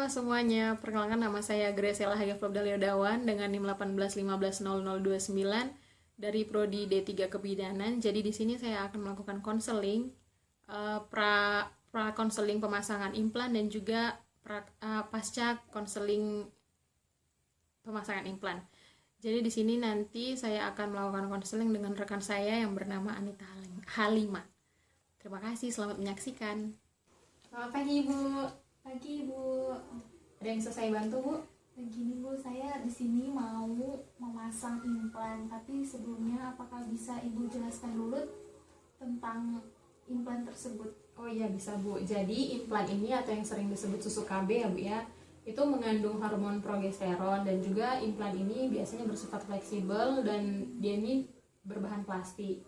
Halo semuanya, perkenalkan nama saya Graciela Hagaflobdalio Dawan dengan NIM 1815000029 dari Prodi D3 Kebidanan. Jadi di sini saya akan melakukan konseling, pra konseling pemasangan implan dan juga pasca konseling pemasangan implan. Jadi di sini nanti saya akan melakukan konseling dengan rekan saya yang bernama Anita Halimah. Terima kasih, selamat menyaksikan. Selamat pagi Ibu. Pagi Ibu. Ada yang bisa saya bantu Bu? Begini Bu, saya di sini mau memasang implan, tapi sebelumnya apakah bisa Ibu jelaskan dulu tentang implan tersebut? Oh iya bisa Bu. Jadi implan ini atau yang sering disebut susu KB ya Bu ya, itu mengandung hormon progesteron dan juga implan ini biasanya bersifat fleksibel dan dia ini berbahan plastik.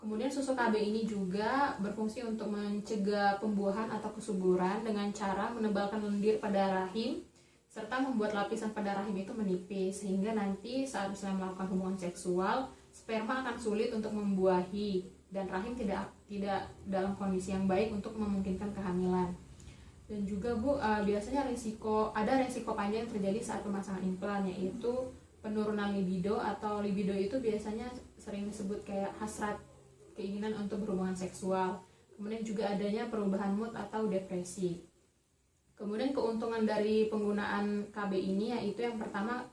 Kemudian susu KB ini juga berfungsi untuk mencegah pembuahan atau kesuburan dengan cara menebalkan lendir pada rahim serta membuat lapisan pada rahim itu menipis sehingga nanti saat misalnya melakukan hubungan seksual sperma akan sulit untuk membuahi dan rahim tidak dalam kondisi yang baik untuk memungkinkan kehamilan. Dan juga Bu, biasanya ada resiko panjang yang terjadi saat pemasangan implan, yaitu penurunan libido atau libido itu biasanya sering disebut kayak hasrat keinginan untuk berhubungan seksual. Kemudian juga adanya perubahan mood atau depresi. Kemudian keuntungan dari penggunaan KB ini yaitu yang pertama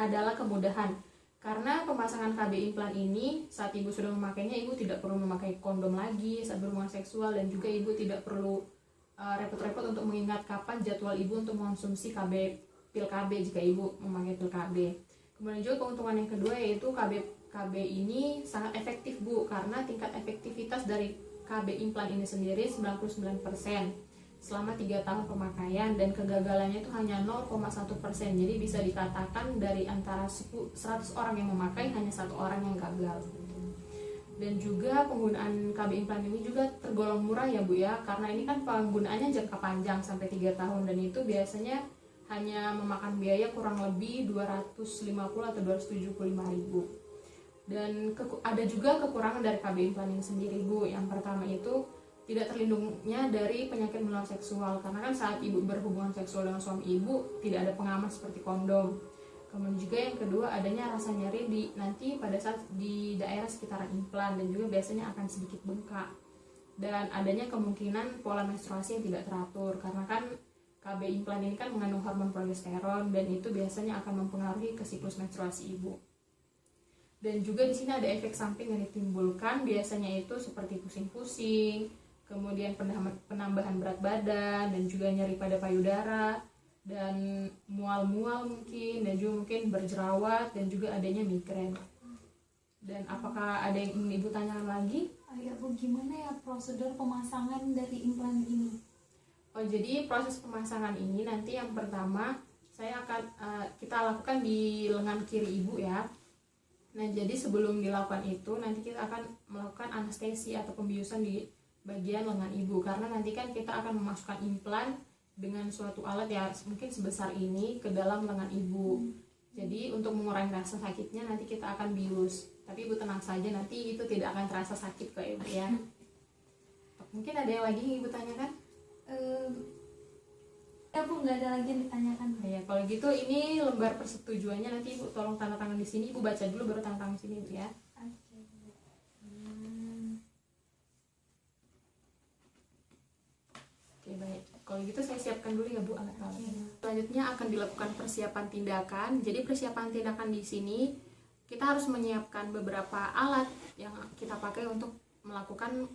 adalah kemudahan. Karena pemasangan KB implan ini saat Ibu sudah memakainya, Ibu tidak perlu memakai kondom lagi saat berhubungan seksual dan juga Ibu tidak perlu repot-repot untuk mengingat kapan jadwal Ibu untuk mengonsumsi pil KB jika Ibu memakai pil KB. Kemudian juga keuntungan yang kedua yaitu KB ini sangat efektif Bu, karena tingkat efektivitas dari KB implan ini sendiri 99% selama 3 tahun pemakaian dan kegagalannya itu hanya 0,1%. Jadi bisa dikatakan dari antara 100 orang yang memakai hanya 1 orang yang gagal. Dan juga penggunaan KB implan ini juga tergolong murah ya Bu ya, karena ini kan penggunaannya jangka panjang sampai 3 tahun dan itu biasanya hanya memakan biaya kurang lebih 250 atau 275 ribu. Dan ada juga kekurangan dari KB implan ini sendiri Bu. Yang pertama itu tidak terlindungnya dari penyakit menular seksual, karena kan saat Ibu berhubungan seksual dengan suami Ibu tidak ada pengaman seperti kondom. Kemudian juga yang kedua adanya rasa nyeri nanti pada saat di daerah sekitaran implan dan juga biasanya akan sedikit bengkak. Dan adanya kemungkinan pola menstruasi yang tidak teratur, karena kan KB implan ini kan mengandung hormon progesteron dan itu biasanya akan mempengaruhi ke siklus menstruasi Ibu. Dan juga di sini ada efek samping yang ditimbulkan, biasanya itu seperti pusing-pusing, kemudian penambahan berat badan dan juga nyeri pada payudara dan mual-mual mungkin, dan juga mungkin berjerawat dan juga adanya migrain. Dan apakah ada yang ingin Ibu tanyakan lagi? Ya Bu, gimana ya prosedur pemasangan dari implan ini? Oh, jadi proses pemasangan ini nanti yang pertama kita lakukan di lengan kiri Ibu ya. Nah, jadi sebelum dilakukan itu nanti kita akan melakukan anestesi atau pembiusan di bagian lengan Ibu, karena nanti kan kita akan memasukkan implan dengan suatu alat ya mungkin sebesar ini ke dalam lengan Ibu. Jadi untuk mengurangi rasa sakitnya nanti kita akan bius. Tapi Ibu tenang saja, nanti itu tidak akan terasa sakit kok Ibu ya. Mungkin ada yang lagi Ibu tanyakan? Ya Bu, nggak ada lagi yang ditanyakan. Ya, kalau gitu ini lembar persetujuannya nanti Ibu tolong tanda tangan di sini. Ibu baca dulu baru tanda tangan di sini Ibu ya. Oke, baik. Kalau gitu saya siapkan dulu ya Bu alat-alatnya. Selanjutnya akan dilakukan persiapan tindakan. Jadi persiapan tindakan di sini kita harus menyiapkan beberapa alat yang kita pakai untuk melakukan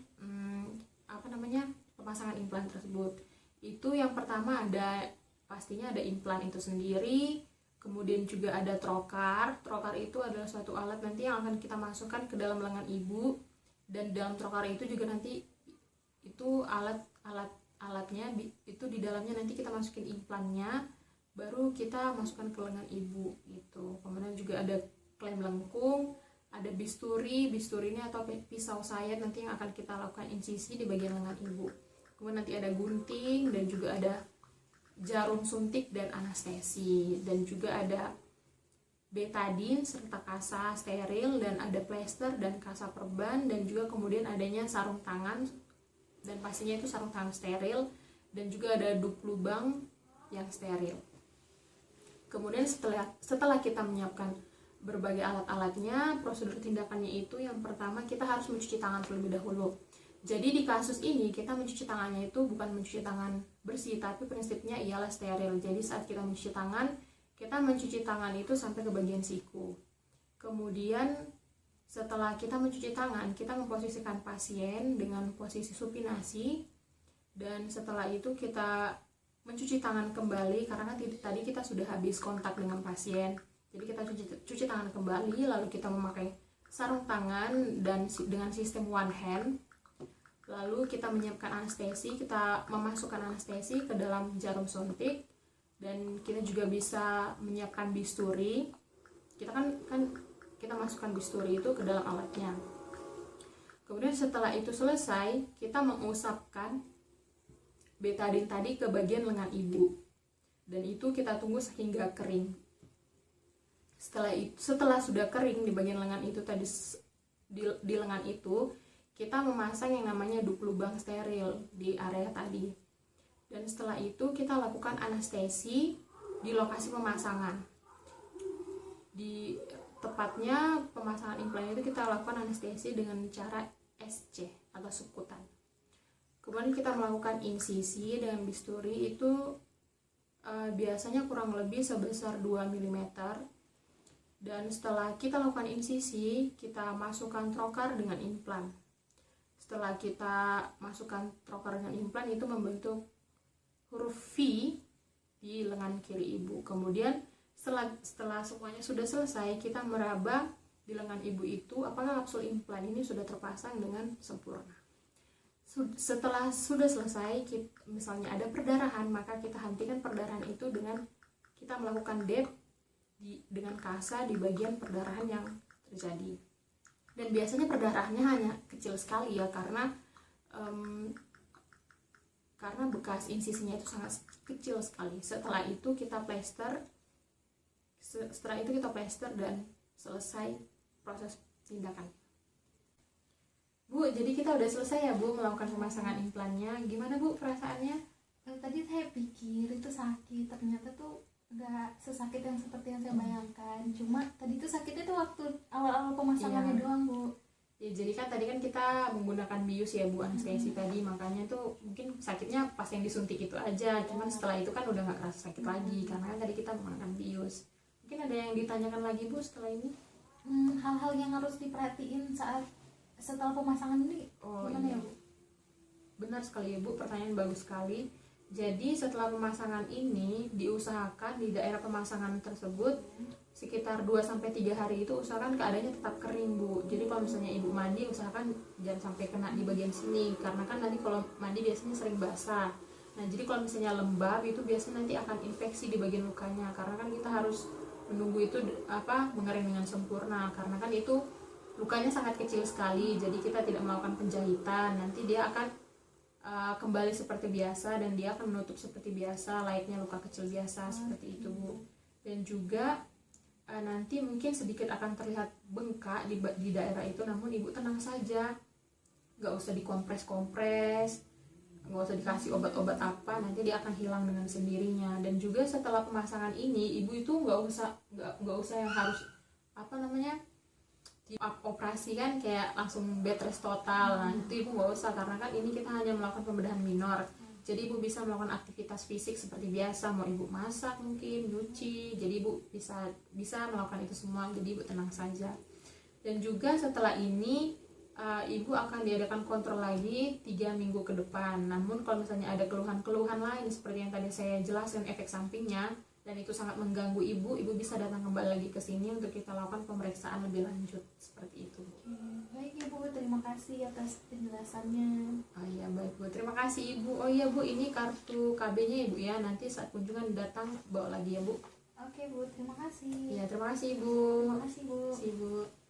pemasangan implan tersebut. Itu yang pertama pastinya ada implan itu sendiri, kemudian juga ada trokar. Trokar itu adalah suatu alat nanti yang akan kita masukkan ke dalam lengan Ibu, dan dalam trokar itu juga nanti itu alatnya itu di dalamnya nanti kita masukin implannya, baru kita masukkan ke lengan Ibu gitu. Kemudian juga ada klem lengkung, ada bisturi ini atau pisau sayat nanti yang akan kita lakukan insisi di bagian lengan Ibu. Kemudian nanti ada gunting dan juga ada jarum suntik dan anestesi, dan juga ada betadin serta kasa steril, dan ada plester dan kasa perban, dan juga kemudian adanya sarung tangan dan pastinya itu sarung tangan steril, dan juga ada dup lubang yang steril. Kemudian setelah kita menyiapkan berbagai alat-alatnya, prosedur tindakannya itu yang pertama kita harus mencuci tangan terlebih dahulu. Jadi di kasus ini kita mencuci tangannya itu bukan mencuci tangan bersih, tapi prinsipnya ialah steril. Jadi saat kita mencuci tangan, kita mencuci tangan itu sampai ke bagian siku. Kemudian setelah kita mencuci tangan, kita memposisikan pasien dengan posisi supinasi, dan setelah itu kita mencuci tangan kembali karena tadi kita sudah habis kontak dengan pasien. Jadi kita cuci tangan kembali, lalu kita memakai sarung tangan dan dengan sistem one hand. Lalu kita menyiapkan anestesi, kita memasukkan anestesi ke dalam jarum suntik, dan kita juga bisa menyiapkan bisturi. Kita kita masukkan bisturi itu ke dalam alatnya. Kemudian setelah itu selesai, kita mengusapkan betadin tadi ke bagian lengan ibu, dan itu kita tunggu sehingga kering. Setelah sudah kering di bagian lengan itu tadi, di lengan itu kita memasang yang namanya dup lubang steril di area tadi, dan setelah itu kita lakukan anestesi di lokasi pemasangan. Di tepatnya pemasangan implan itu kita lakukan anestesi dengan cara SC atau subkutan. Kemudian kita melakukan insisi dengan bisturi itu biasanya kurang lebih sebesar 2 mm. Dan setelah kita lakukan insisi, kita masukkan trocar dengan implan. Setelah kita masukkan trocar dengan implan, itu membentuk huruf V di lengan kiri ibu. Kemudian setelah semuanya sudah selesai, kita meraba di lengan ibu itu apakah kapsul implan ini sudah terpasang dengan sempurna. Setelah sudah selesai, misalnya ada perdarahan, maka kita hentikan perdarahan itu dengan kita melakukan dep dengan kasa di bagian perdarahan yang terjadi. Dan biasanya perdarahannya hanya kecil sekali ya, karena bekas insisinya itu sangat kecil sekali. Setelah itu kita plester dan selesai proses tindakan. Bu, jadi kita udah selesai ya Bu melakukan pemasangan implannya. Gimana Bu perasaannya? Tadi saya pikir itu sakit, ternyata tuh nggak sesakit yang seperti yang saya bayangkan. Cuma tadi tuh sakitnya tuh waktu awal-awal pemasangannya doang Bu. Ya, jadi kan tadi kan kita menggunakan bius ya Bu, anestesi tadi, makanya tuh mungkin sakitnya pas yang disuntik itu aja. Cuman setelah itu kan udah nggak kerasa sakit lagi karena kan tadi kita menggunakan bius. Mungkin ada yang ditanyakan lagi Bu setelah ini? Hal-hal yang harus diperhatiin setelah pemasangan ini gimana ya Bu? Benar sekali ya Bu, pertanyaan bagus sekali. Jadi setelah pemasangan ini diusahakan di daerah pemasangan tersebut sekitar 2-3 hari itu usahakan keadaannya tetap kering Bu. Jadi kalau misalnya ibu mandi usahakan jangan sampai kena di bagian sini, karena kan nanti kalau mandi biasanya sering basah. Nah jadi kalau misalnya lembab itu biasanya nanti akan infeksi di bagian lukanya, karena kan kita harus menunggu itu mengering dengan sempurna, karena kan itu lukanya sangat kecil sekali. Jadi kita tidak melakukan penjahitan, nanti dia akan kembali seperti biasa dan dia akan menutup seperti biasa, layaknya luka kecil biasa seperti itu Bu. Dan juga nanti mungkin sedikit akan terlihat bengkak di daerah itu, namun ibu tenang saja, nggak usah dikompres, nggak usah dikasih obat-obat apa, nanti dia akan hilang dengan sendirinya. Dan juga setelah pemasangan ini ibu itu nggak usah yang harus operasi kan kayak langsung bed rest total. Nah itu ibu nggak usah, karena kan ini kita hanya melakukan pembedahan minor. Jadi ibu bisa melakukan aktivitas fisik seperti biasa, mau ibu masak mungkin, nyuci, jadi ibu bisa melakukan itu semua, jadi ibu tenang saja. Dan juga setelah ini ibu akan diadakan kontrol lagi 3 minggu ke depan. Namun kalau misalnya ada keluhan-keluhan lain seperti yang tadi saya jelaskan efek sampingnya, dan itu sangat mengganggu ibu bisa datang kembali lagi ke sini untuk kita lakukan pemeriksaan lebih lanjut seperti itu. Baik ya Bu, terima kasih atas penjelasannya. Oh iya baik Bu, terima kasih Ibu. Oh iya Bu, ini kartu KB-nya Ibu ya, nanti saat kunjungan datang bawa lagi ya Bu. Oke Bu, terima kasih. Iya terima kasih Ibu. Terima kasih Bu. Terima kasih Bu.